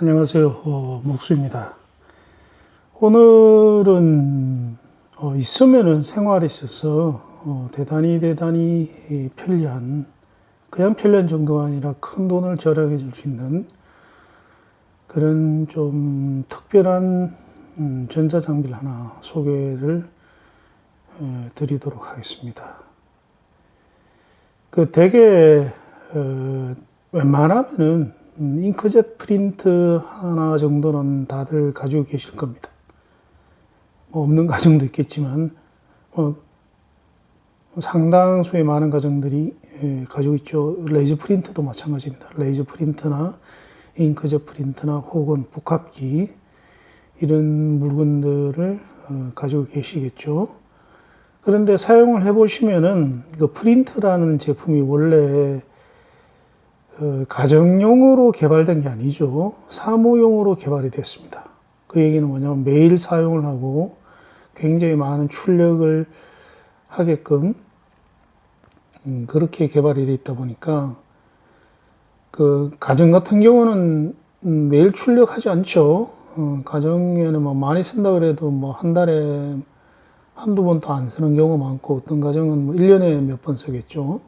안녕하세요. 목수입니다. 오늘은 있으면은 생활에 있어서 대단히 편리한, 그냥 편리한 정도가 아니라 큰 돈을 절약해 줄 수 있는 그런 좀 특별한 전자장비를 하나 소개를 드리도록 하겠습니다. 대개 웬만하면은 잉크젯 프린트 하나 정도는 다들 가지고 계실 겁니다. 없는 가정도 있겠지만 상당수의 많은 가정들이 가지고 있죠. 레이저 프린트도 마찬가지입니다. 레이저 프린터나 잉크젯 프린터나 혹은 복합기, 이런 물건들을 가지고 계시겠죠. 그런데 사용을 해보시면은 그 프린터라는 제품이 원래 가정용으로 개발된 게 아니죠. 사무용으로 개발이 됐습니다. 그 얘기는 뭐냐면 매일 사용을 하고 굉장히 많은 출력을 하게끔 그렇게 개발이 되어 있다 보니까 그 가정 같은 경우는 매일 출력하지 않죠. 가정에는 뭐 많이 쓴다 그래도 뭐 한 달에 한두 번도 안 쓰는 경우가 많고, 어떤 가정은 뭐 1년에 몇 번 쓰겠죠.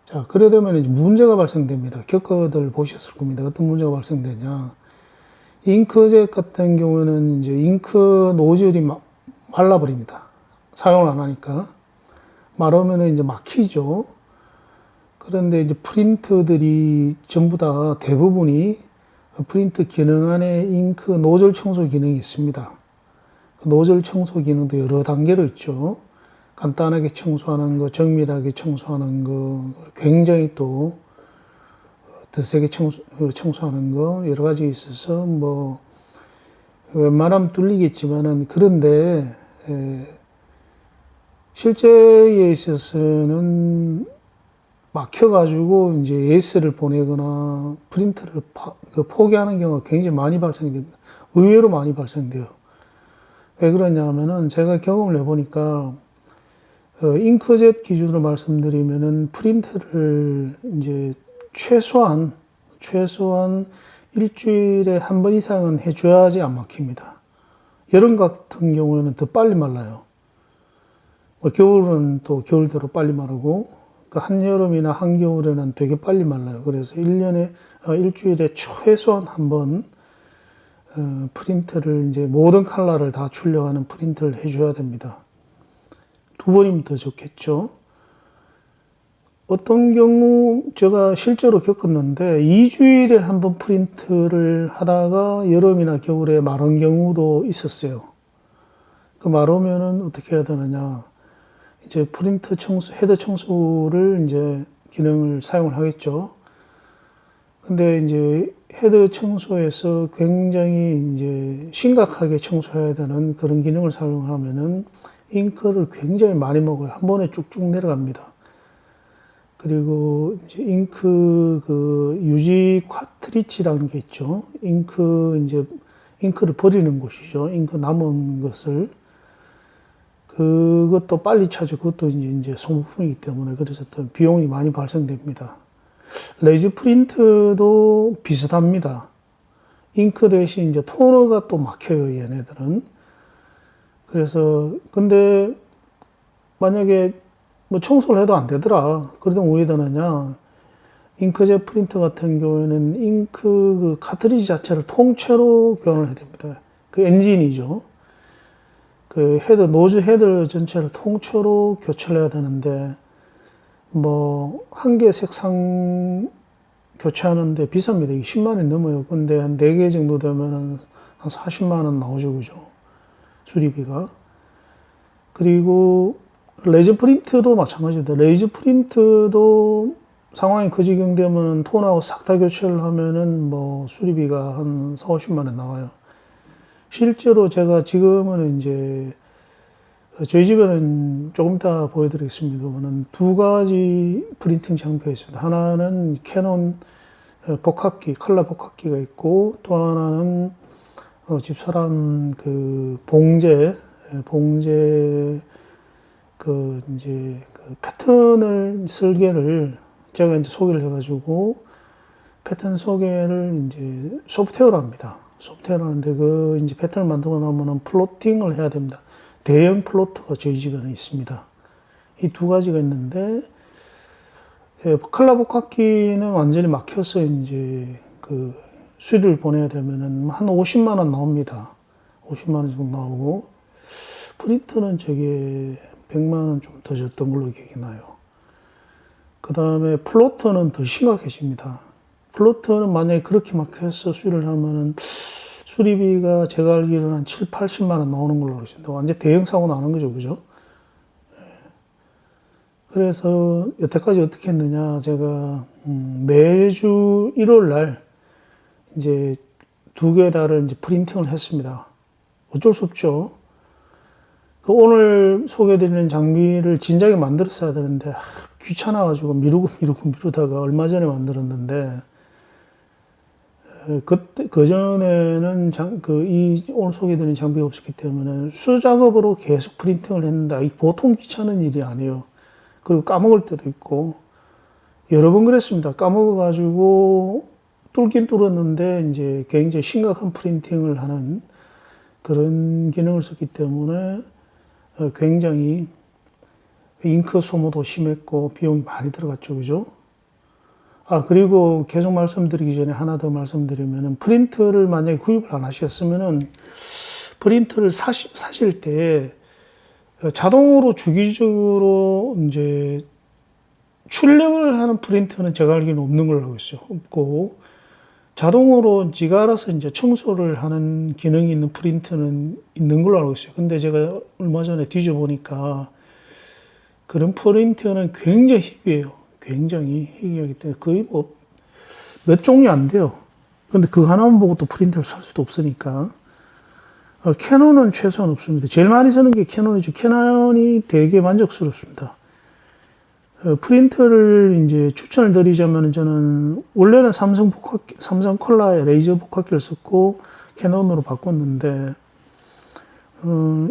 자, 그래 되면 이제 문제가 발생됩니다. 겪어들 보셨을 겁니다. 어떤 문제가 발생되냐. 잉크젯 같은 경우에는 이제 잉크 노즐이 말라버립니다. 사용을 안 하니까. 마르면 이제 막히죠. 그런데 이제 프린터들이 전부 다 대부분이 프린트 기능 안에 잉크 노즐 청소 기능이 있습니다. 그 노즐 청소 기능도 여러 단계로 있죠. 간단하게 청소하는 거, 정밀하게 청소하는 거, 굉장히 또 더 세게 청소하는 거, 여러 가지 있어서 뭐 웬만하면 뚫리겠지만은, 그런데 실제에 있어서는 막혀가지고 이제 AS를 보내거나 프린터를 포기하는 경우가 굉장히 많이 발생됩니다. 의외로 많이 발생돼요. 왜 그러냐면은 제가 경험을 해보니까 잉크젯 기준으로 말씀드리면은 프린트를 이제 최소한 일주일에 한 번 이상은 해줘야지 안 막힙니다. 여름 같은 경우에는 더 빨리 말라요. 겨울은 또 겨울대로 빨리 마르고, 한여름이나 한겨울에는 되게 빨리 말라요. 그래서 일주일에 최소한 한 번 프린트를, 이제 모든 컬러를 다 출력하는 프린트를 해줘야 됩니다. 두 번이면 더 좋겠죠. 어떤 경우 제가 실제로 겪었는데 2주일에 한 번 프린트를 하다가 여름이나 겨울에 마른 경우도 있었어요. 그 마르면은 어떻게 해야 되느냐. 이제 프린트 청소, 헤더 청소를 이제 기능을 사용을 하겠죠. 근데 이제 헤더 청소에서 굉장히 이제 심각하게 청소해야 되는 그런 기능을 사용하면은 잉크를 굉장히 많이 먹어요. 한 번에 쭉쭉 내려갑니다. 그리고 이제 잉크 유지 카트리지라는 게 있죠. 잉크를 버리는 곳이죠. 잉크 남은 것을. 그것도 빨리 차죠. 그것도 이제 소모품이기 때문에. 그래서 또 비용이 많이 발생됩니다. 레이저 프린트도 비슷합니다. 잉크 대신 이제 토너가 또 막혀요, 얘네들은. 그래서, 근데 만약에 뭐 청소를 해도 안 되더라. 그러면 왜 되느냐. 잉크젯 프린터 같은 경우에는 잉크 그 카트리지 자체를 통째로 교환을 해야 됩니다. 그 엔진이죠. 그 노즐 헤더 전체를 통째로 교체를 해야 되는데, 뭐, 한 개 색상 교체하는데 비쌉니다. 이게 10만 원 넘어요. 근데 한 4개 정도 되면은 한 40만 원 나오죠. 그죠? 수리비가. 그리고 레이저 프린트도 마찬가지입니다. 레이저 프린트도 상황이 그 지경 되면 톤하고 싹 다 교체를 하면은 뭐 수리비가 한 4, 50만 원 나와요. 실제로 제가 지금은 이제 저희 집에는 조금 이따 보여드리겠습니다만 두 가지 프린팅 장비가 있습니다. 하나는 캐논 복합기, 컬러 복합기가 있고, 또 하나는 집사람 그 봉제 패턴을 설계를 제가 이제 소개를 해가지고 패턴 소개를 이제 소프트웨어로 합니다. 소프트웨어로 하는데 그 이제 패턴을 만들고 나면은 플로팅을 해야 됩니다. 대형 플로터가 저희 집에는 있습니다. 이 두 가지가 있는데, 칼라 복합기는 완전히 막혀서 이제 그 수리를 보내야 되면은 한 50만 원 나옵니다. 50만 원 정도 나오고, 프린터는 저게 100만 원 좀 더 줬던 걸로 기억이 나요. 그 다음에 플로터는 더 심각해집니다. 플로터는 만약에 그렇게 막혀서 수리를 하면은 수리비가 제가 알기로는 한 7, 80만 원 나오는 걸로 알고 있습니다. 완전 대형 사고 나는 거죠, 그죠? 그래서 여태까지 어떻게 했느냐, 제가 매주 1월 날 이제 2개 달을 이제 프린팅을 했습니다. 어쩔 수 없죠. 그 오늘 소개해드리는 장비를 진작에 만들었어야 되는데 귀찮아가지고 미루다가 얼마 전에 만들었는데, 그 전에는 이 오늘 소개해드리는 장비가 없었기 때문에 수작업으로 계속 프린팅을 했는데 이 보통 귀찮은 일이 아니에요. 그리고 까먹을 때도 있고 여러 번 그랬습니다. 까먹어가지고 뚫긴 뚫었는데 이제 굉장히 심각한 프린팅을 하는 그런 기능을 썼기 때문에 굉장히 잉크 소모도 심했고 비용이 많이 들어갔죠, 그죠? 그리고 계속 말씀드리기 전에 하나 더 말씀드리면은 프린터를 만약에 구입을 안 하셨으면은 프린터를 사실 때 자동으로 주기적으로 이제 출력을 하는 프린터는 제가 알기로는 없는 걸로 알고 있어요. 없고, 자동으로 지가 알아서 이제 청소를 하는 기능이 있는 프린터는 있는 걸로 알고 있어요. 근데 제가 얼마 전에 뒤져보니까 그런 프린터는 굉장히 희귀해요. 굉장히 희귀하기 때문에 거의 뭐 몇 종류 안 돼요. 근데 그 하나만 보고 또 프린터를 살 수도 없으니까. 캐논은 최소한 없습니다. 제일 많이 쓰는 게 캐논이죠. 캐논이 되게 만족스럽습니다. 프린터를 이제 추천을 드리자면 저는 원래는 삼성 컬러의 레이저 복합기를 썼고 캐논으로 바꿨는데,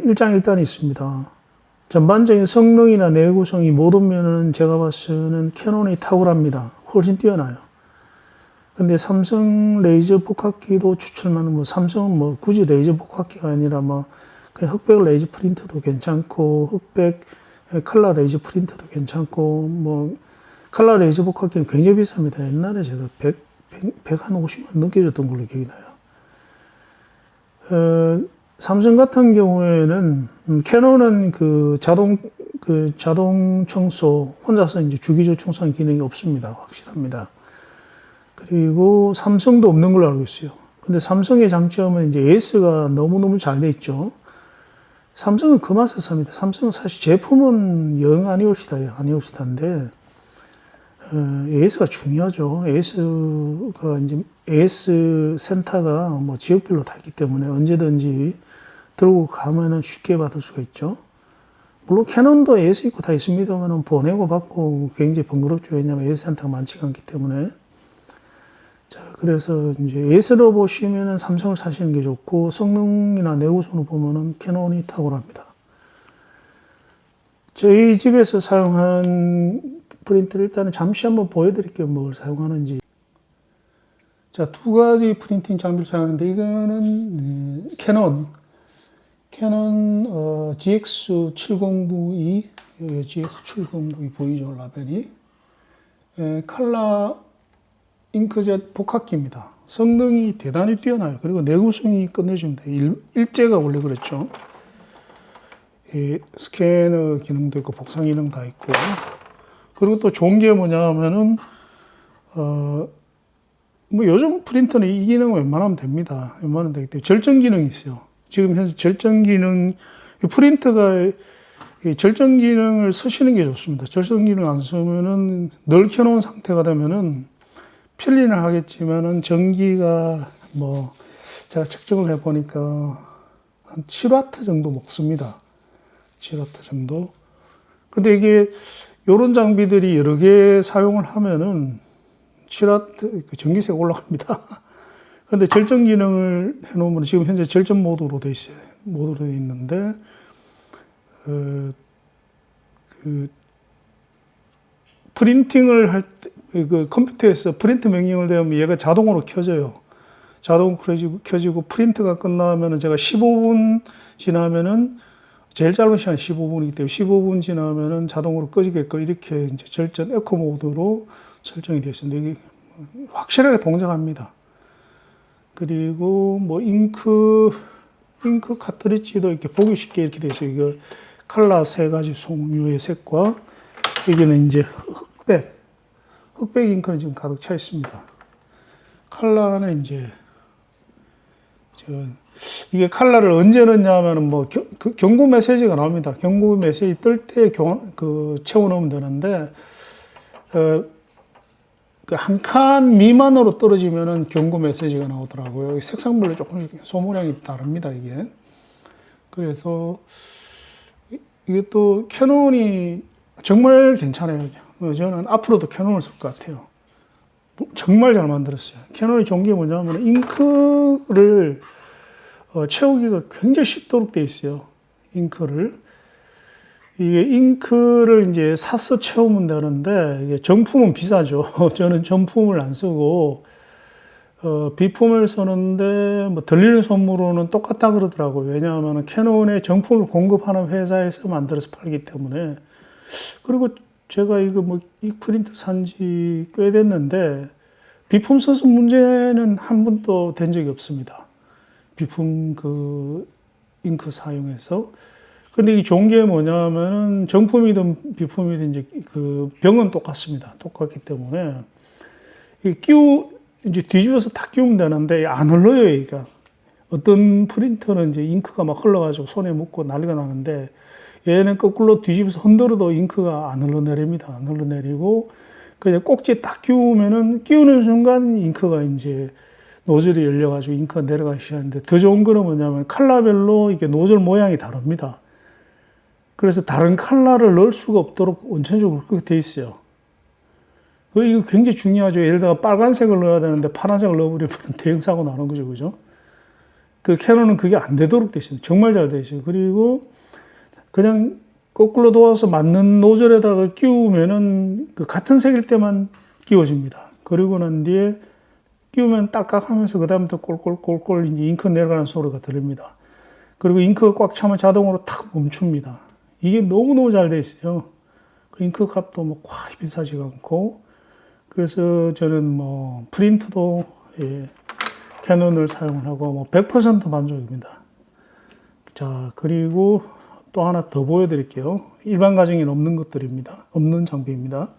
일장일단이 있습니다. 전반적인 성능이나 내구성이 모든 면은 제가 봤을 때는 캐논이 탁월합니다. 훨씬 뛰어나요. 근데 삼성 레이저 복합기도 추천하는, 삼성은 굳이 레이저 복합기가 아니라 그냥 흑백 레이저 프린터도 괜찮고, 흑백 컬러 레이저 프린터도 괜찮고, 컬러 레이저 복합기는 굉장히 비쌉니다. 옛날에 제가 150만 넘게 줬던 걸로 기억이 나요. 삼성 같은 경우에는, 캐논은 자동 청소, 혼자서 이제 주기적 청소하는 기능이 없습니다. 확실합니다. 그리고 삼성도 없는 걸로 알고 있어요. 근데 삼성의 장점은 이제 AS가 너무너무 잘 돼 있죠. 삼성은 그 맛에 삽니다. 삼성은 사실 제품은 영 아니올시다인데, AS가 중요하죠. AS 센터가 지역별로 다 있기 때문에 언제든지 들고 가면은 쉽게 받을 수가 있죠. 물론 캐논도 AS 있고 다 있습니다만 보내고 받고 굉장히 번거롭죠. 왜냐하면 AS 센터가 많지가 않기 때문에. 자, 그래서 이제 AS로 보시면은 삼성을 사시는 게 좋고, 성능이나 내구성으로 보면은 캐논이 탁월합니다. 저희 집에서 사용하는 프린터를 일단은 잠시 한번 보여드릴게요. 뭘 사용하는지. 자, 두 가지 프린팅 장비를 사용하는데, 이거는 캐논 GX7092, GX7092 보이죠, 라벨이. 컬러 잉크젯 복합기입니다. 성능이 대단히 뛰어나요. 그리고 내구성이 끝내줍니다. 일제가 원래 그랬죠. 스캐너 기능도 있고 복상 기능 다 있고, 그리고 또 좋은 게 뭐냐 하면은 요즘 프린터는 이 기능 웬만하면 됩니다. 웬만하면 되기 때문에 절전 기능이 있어요. 지금 현재 절전 기능, 프린터가 절전 기능을 쓰시는 게 좋습니다. 절전 기능 안 쓰면은 늘 켜놓은 상태가 되면은 편리는 하겠지만은 전기가 제가 측정을 해보니까 한 7W 정도 먹습니다. 7W 정도. 근데 이게 요런 장비들이 여러 개 사용을 하면은 7W 전기세가 올라갑니다. 근데 절전 기능을 해놓으면 지금 현재 절전 모드로 돼 있어요. 모드로 돼 있는데, 프린팅을 할 때, 그 컴퓨터에서 프린트 명령을 대면 얘가 자동으로 켜져요. 자동으로 켜지고 프린트가 끝나면은 제가 15분 지나면은 제일 짧은 시간이 15분이기 때문에 15분 지나면은 자동으로 꺼지게끔 이렇게 이제 절전 에코 모드로 설정이 되어 있습니다. 이게 확실하게 동작합니다. 그리고 뭐 잉크 카트리지도 이렇게 보기 쉽게 이렇게 되어 있어요. 이거 컬러 3가지 종류의 색과 여기는 이제 흑백 잉크는 지금 가득 차 있습니다. 컬러는 이제 이게 컬러를 언제 넣냐면은 뭐 경고 메시지가 나옵니다. 경고 메시지 뜰 때 채워 넣으면 되는데 한 칸 미만으로 떨어지면은 경고 메시지가 나오더라고요. 색상별로 조금씩 소모량이 다릅니다, 이게. 그래서 이게 또 캐논이 정말 괜찮아요. 저는 앞으로도 캐논을 쓸 것 같아요. 정말 잘 만들었어요. 캐논의 좋은 게 뭐냐면 잉크를 채우기가 굉장히 쉽도록 되어 있어요. 이게 잉크를 이제 사서 채우면 되는데, 이게 정품은 비싸죠. 저는 정품을 안 쓰고, 비품을 쓰는데, 뭐, 들리는 소문으로는 똑같다 그러더라고요. 왜냐하면 캐논에 정품을 공급하는 회사에서 만들어서 팔기 때문에. 그리고 제가 이 프린트 산지 꽤 됐는데, 비품 써서 문제는 한 번도 된 적이 없습니다. 비품 잉크 사용해서. 근데 이 좋은 게 뭐냐면은 정품이든 비품이든 이제 병은 똑같습니다. 똑같기 때문에 이제 뒤집어서 딱 끼우면 되는데 안 흘러요, 얘가. 어떤 프린터는 이제 잉크가 막 흘러가지고 손에 묻고 난리가 나는데 얘는 거꾸로 뒤집어서 흔들어도 잉크가 안 흘러내립니다. 안 흘러내리고 그냥 꼭지에 딱 끼우는 순간 잉크가 이제 노즐이 열려가지고 잉크가 내려가기 시작하는데 더 좋은 거는 뭐냐면 컬러별로 이게 노즐 모양이 다릅니다. 그래서 다른 컬러를 넣을 수가 없도록 원천적으로 그렇게 돼 있어요. 이거 굉장히 중요하죠. 예를 들어 빨간색을 넣어야 되는데 파란색을 넣어버리면 대형 사고 나는 거죠, 그죠? 캐논은 그게 안 되도록 돼 있어요. 정말 잘 돼 있어요. 그리고 그냥 거꾸로 도와서 맞는 노즐에다가 끼우면은 같은 색일 때만 끼워집니다. 그리고 난 뒤에 끼우면 딸깍하면서 그 다음부터 꼴꼴꼴꼴 이제 잉크 내려가는 소리가 들립니다. 그리고 잉크가 꽉 차면 자동으로 탁 멈춥니다. 이게 너무너무 잘 돼 있어요. 잉크 값도 뭐 꽉 비싸지가 않고. 그래서 저는 뭐 프린트도 캐논을 사용을 하고 뭐 100% 만족입니다. 자, 그리고 또 하나 더 보여드릴게요. 일반 가정에는 없는 것들입니다. 없는 장비입니다.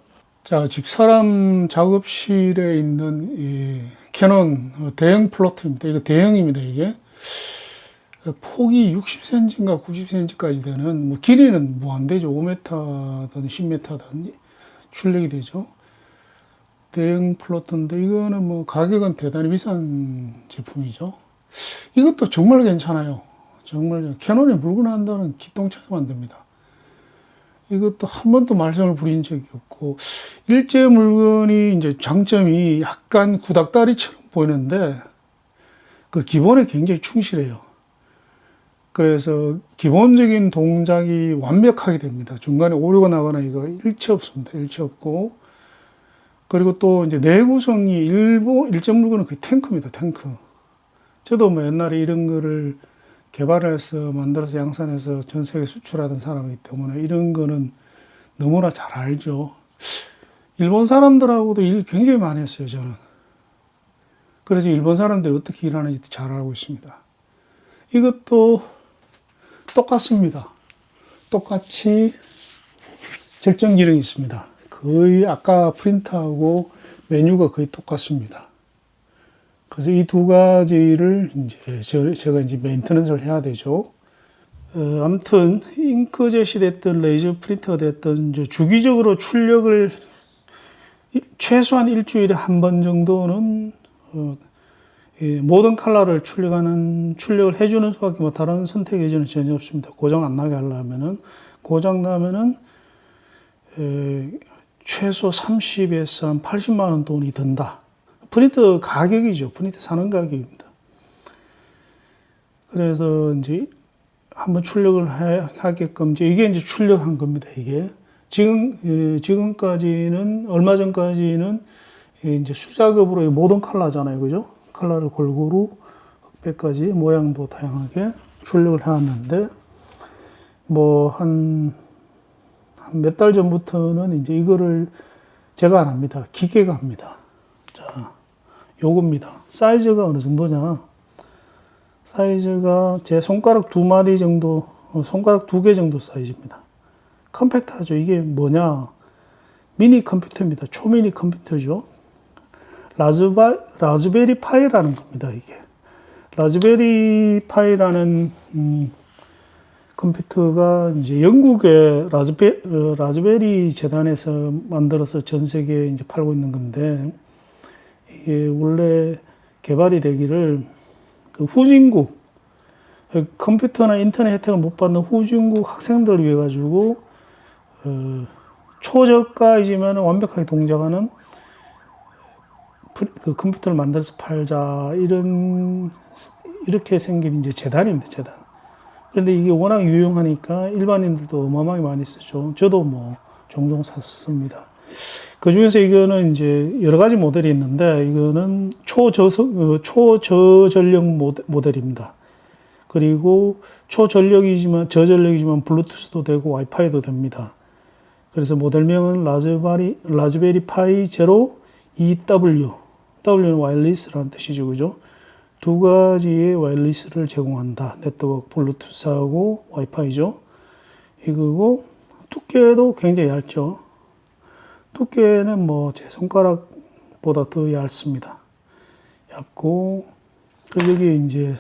자, 집사람 작업실에 있는 이 캐논 대형 플로트입니다. 이거 대형입니다, 이게. 폭이 60cm인가 90cm까지 되는, 뭐, 길이는 무한대죠. 5m든 10m든 출력이 되죠. 대형 플로트인데, 이거는 뭐, 가격은 대단히 비싼 제품이죠. 이것도 정말 괜찮아요. 정말, 캐논에 물건 한다는 기똥차게 만듭니다. 이것도 한 번도 말썽을 부린 적이 없고, 일제 물건이 이제 장점이 약간 구닥다리처럼 보이는데, 그 기본에 굉장히 충실해요. 그래서 기본적인 동작이 완벽하게 됩니다. 중간에 오류가 나거나 이거 일체 없습니다. 일체 없고. 그리고 또 이제 내구성이 일제 물건은 거의 탱크입니다. 탱크. 저도 뭐 옛날에 이런 거를 개발해서 만들어서 양산해서 전 세계 수출하던 사람이기 때문에 이런 거는 너무나 잘 알죠. 일본 사람들하고도 일 굉장히 많이 했어요, 저는. 그래서 일본 사람들이 어떻게 일하는지 잘 알고 있습니다. 이것도 똑같습니다. 똑같이 절정 기능이 있습니다. 거의 아까 프린터하고 메뉴가 거의 똑같습니다. 그래서 이 두 가지를 이제 제가 이제 메인터넌스를 해야 되죠. 아무튼 잉크젯이 됐든 레이저 프린터가 됐든 이제 주기적으로 출력을 최소한 일주일에 한 번 정도는 모든 컬러를 출력을 해주는 수밖에 뭐 다른 선택 여지는 전혀 없습니다. 고장 안 나게 하려면은 고장 나면은 최소 30에서 한 80만 원 돈이 든다. 프린터 가격이죠. 프린터 사는 가격입니다. 그래서 이제 한번 출력을 하게끔 이게 이제 출력한 겁니다. 이게 지금까지는, 얼마 전까지는 이제 수작업으로 모든 컬러잖아요. 그죠? 컬러를 골고루 흑백까지 모양도 다양하게 출력을 해왔는데, 뭐, 한 몇 달 전부터는 이제 이거를 제가 안 합니다. 기계가 합니다. 자, 요겁니다. 사이즈가 어느 정도냐? 사이즈가 제 손가락 2마디 정도, 손가락 2개 정도 사이즈입니다. 컴팩트하죠. 이게 뭐냐? 미니 컴퓨터입니다. 초미니 컴퓨터죠. 라즈베리 파이라는 겁니다. 이게 라즈베리 파이라는 컴퓨터가 이제 영국의 라즈베리 재단에서 만들어서 전 세계에 이제 팔고 있는 건데, 이게 원래 개발이 되기를 그 후진국, 컴퓨터나 인터넷 혜택을 못 받는 후진국 학생들을 위해 가지고 초저가이지만 완벽하게 동작하는 그 컴퓨터를 만들어서 팔자, 이렇게 생긴 이제 재단입니다. 재단. 그런데 이게 워낙 유용하니까 일반인들도 어마어마하게 많이 쓰죠. 저도 뭐 종종 샀습니다. 그 중에서 이거는 이제 여러 가지 모델이 있는데, 이거는 초저전력 모델입니다. 그리고 저전력이지만 블루투스도 되고 와이파이도 됩니다. 그래서 모델명은 라즈베리 파이 제로 EW. W는 와이어리스라는 뜻이죠. 그죠? 두 가지의 와이어리스를 제공한다. 네트워크, 블루투스하고 와이파이죠. 이거고, 두께도 굉장히 얇죠. 두께는 뭐 제 손가락보다 더 얇습니다. 얇고, 그리고 여기 이제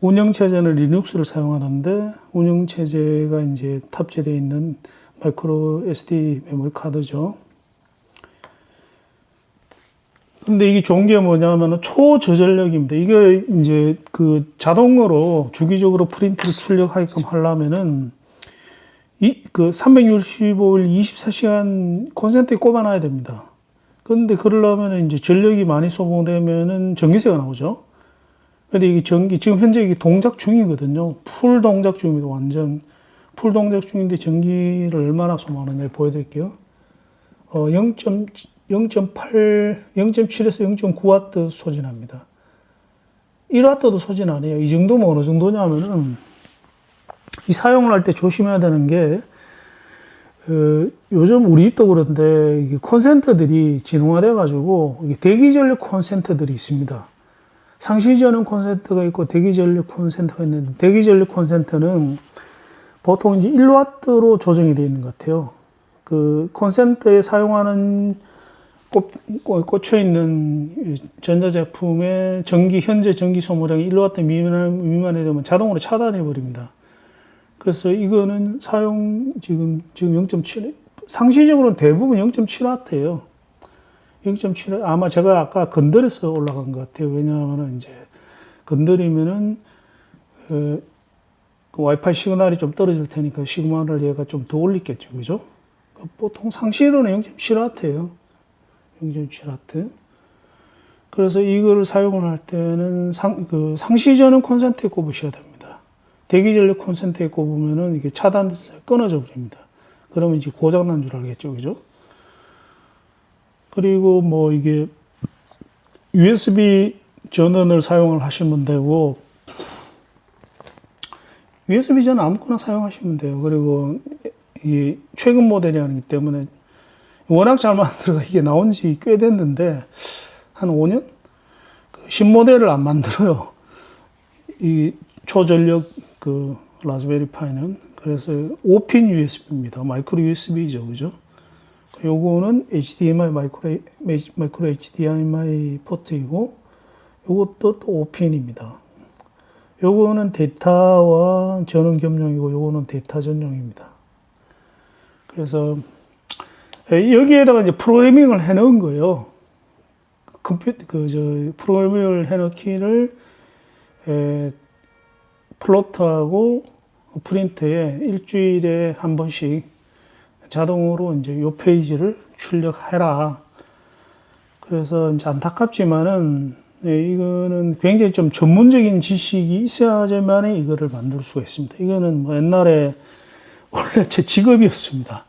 운영체제는 리눅스를 사용하는데, 운영체제가 이제 탑재되어 있는 마이크로 SD 메모리 카드죠. 근데 이게 좋은 게 뭐냐면 초저전력입니다. 이게 이제 그 자동으로 주기적으로 프린트를 출력하게끔 하려면은 그 365일 24시간 콘센트에 꼽아놔야 됩니다. 근데 그러려면 이제 전력이 많이 소모되면은 전기세가 나오죠. 근데 이게 지금 현재 이게 동작 중이거든요. 풀 동작 중입니다. 완전 풀 동작 중인데 전기를 얼마나 소모하느냐 보여드릴게요. 0.7에서 0.9와트 소진합니다. 1와트도 소진 안 해요. 이 정도면 어느 정도냐면은, 이 사용을 할 때 조심해야 되는 게, 요즘 우리 집도 그런데, 이게 콘센트들이 진화돼가지고, 이게 대기전력 콘센트들이 있습니다. 상시전원 콘센트가 있고, 대기전력 콘센트가 있는데, 대기전력 콘센트는 보통 이제 1와트로 조정이 되어 있는 것 같아요. 그 콘센트에 사용하는 꽂혀 있는 전자제품의 현재 전기 소모량이 1와트 미만이 되면 자동으로 차단해 버립니다. 그래서 이거는 지금 0.7, 상시적으로는 대부분 0.7와트예요. 0.7, 아마 제가 아까 건드려서 올라간 것 같아요. 왜냐하면 이제 건드리면은 그 와이파이 시그널이 좀 떨어질 테니까 시그널을 얘가 좀 더 올리겠죠, 그죠? 보통 상시로는 0.7와트예요. 0.7와트. 그래서 이걸 사용을 할 때는 상시전원 콘센트에 꼽으셔야 됩니다. 대기전력 콘센트에 꼽으면은 이게 차단돼서 끊어져 버립니다. 그러면 이제 고장난 줄 알겠죠, 그죠? 그리고 뭐 이게 USB 전원을 사용을 하시면 되고, USB 전원 아무거나 사용하시면 돼요. 그리고 이 최근 모델이 아니기 때문에 워낙 잘 만들어서 이게 나온 지 꽤 됐는데, 한 5년? 신모델을 안 만들어요. 이 초전력 라즈베리 파이는. 그래서 5핀 USB입니다. 마이크로 USB죠. 그죠? 요거는 HDMI, 마이크로 HDMI 포트이고, 요것도 또 5핀입니다. 요거는 데이터와 전원 겸용이고, 요거는 데이터 전용입니다. 그래서 여기에다가 이제 프로그래밍을 해 넣은 거예요. 프로그래밍을 해 넣기를 플로터하고 프린트에 일주일에 한 번씩 자동으로 이제 요 페이지를 출력해라. 그래서 이제 안타깝지만은 이거는 굉장히 좀 전문적인 지식이 있어야지만 이거를 만들 수가 있습니다. 이거는 뭐 옛날에 원래 제 직업이었습니다.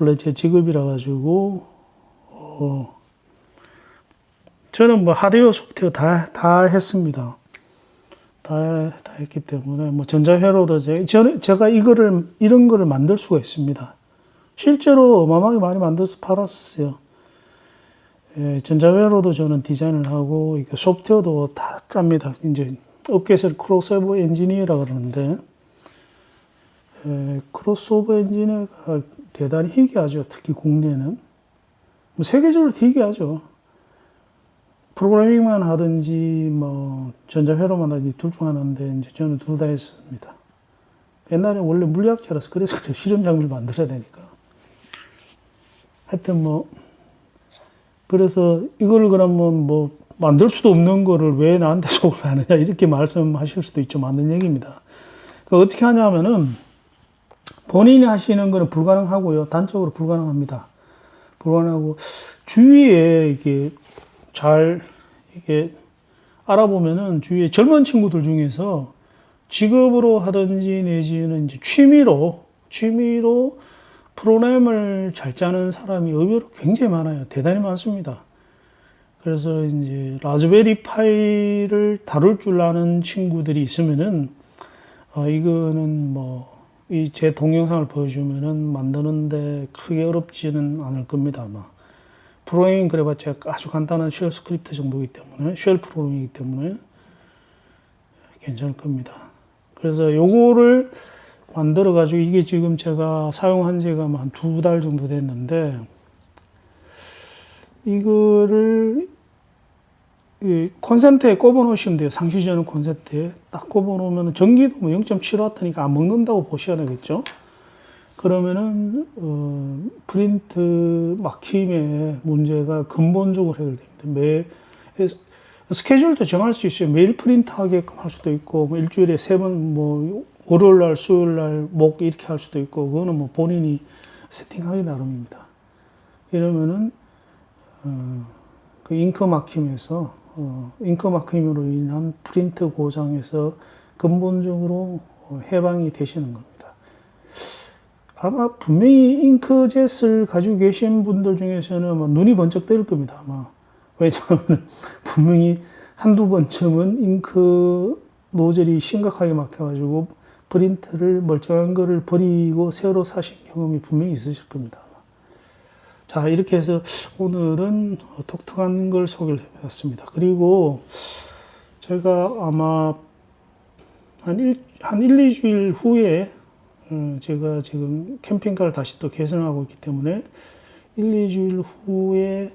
원래 제 직업이라 가지고 저는 뭐 하드웨어 소프트웨어 다 했습니다. 다 했기 때문에 뭐 전자회로도 제가 이런 거를 만들 수가 있습니다. 실제로 어마어마하게 많이 만들어서 팔았었어요. 예, 전자회로도 저는 디자인을 하고 소프트웨어도 다 짭니다. 이제 업계에서 크로스오버 엔지니어라 그러는데 크로스오버 엔지니어가 대단히 희귀하죠. 특히 국내는 뭐 세계적으로 희귀하죠. 프로그래밍만 하든지 뭐 전자회로만 하든지 둘 중 하나인데 이제 저는 둘 다 했습니다. 옛날에 원래 물리학자라서 그래서 실험 장비를 만들어야 되니까. 하여튼 뭐 그래서 이걸 그러면 뭐 만들 수도 없는 거를 왜 나한테 속을 하느냐 이렇게 말씀하실 수도 있죠. 맞는 얘기입니다. 그러니까 어떻게 하냐면은 본인이 하시는 거는 불가능하고요. 단적으로 불가능합니다. 불가능하고 주위에 이게 알아보면은 주위에 젊은 친구들 중에서 직업으로 하든지 내지는 이제 취미로 프로그램을 잘 짜는 사람이 의외로 굉장히 많아요. 대단히 많습니다. 그래서 이제 라즈베리 파이를 다룰 줄 아는 친구들이 있으면은 이거는 뭐 이 제 동영상을 보여주면은 만드는데 크게 어렵지는 않을 겁니다. 아마 프로그래밍 그래봤자 아주 간단한 쉘 스크립트 정도이기 때문에 쉘 프로그램이기 때문에 괜찮을 겁니다. 그래서 요거를 만들어 가지고 이게 지금 제가 사용한 지가 한 2달 정도 됐는데 이거를 콘센트에 꼽아 놓으시면 돼요. 상시전원 콘센트에 딱 꼽아 놓으면 전기도 뭐 0.7W니까 안 먹는다고 보셔야 되겠죠. 그러면은 프린트 막힘의 문제가 근본적으로 해결됩니다. 스케줄도 정할 수 있어요. 매일 프린트하게끔 할 수도 있고 뭐 일주일에 3번 뭐 월요일 날, 수요일 날, 목 이렇게 할 수도 있고 그거는 뭐 본인이 세팅하기 나름입니다. 이러면은 그 잉크 막힘으로 인한 프린트 고장에서 근본적으로 해방이 되시는 겁니다. 아마 분명히 잉크젯을 가지고 계신 분들 중에서는 아마 눈이 번쩍 뜨일 겁니다. 아마. 왜냐하면 분명히 한두 번쯤은 잉크 노즐이 심각하게 막혀가지고 프린트를 멀쩡한 거를 버리고 새로 사신 경험이 분명히 있으실 겁니다. 자, 이렇게 해서 오늘은 독특한 걸 소개를 해봤습니다. 그리고 제가 아마 한 1, 2주일 후에 제가 지금 캠핑카를 다시 또 개선하고 있기 때문에 1, 2주일 후에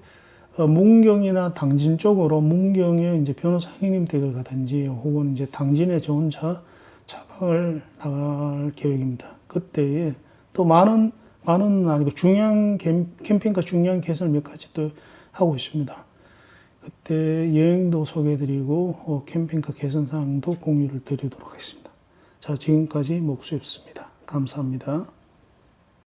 문경이나 당진 쪽으로 문경에 이제 변호사 형님 댁을 가든지 혹은 이제 당진에 저 혼자 차박을 나갈 계획입니다. 그때에 또 많은 아니고 중요한 캠핑카 중요한 개선을 몇 가지 또 하고 있습니다. 그때 여행도 소개해드리고 캠핑카 개선 사항도 공유를 드리도록 하겠습니다. 자, 지금까지 목수였습니다. 감사합니다.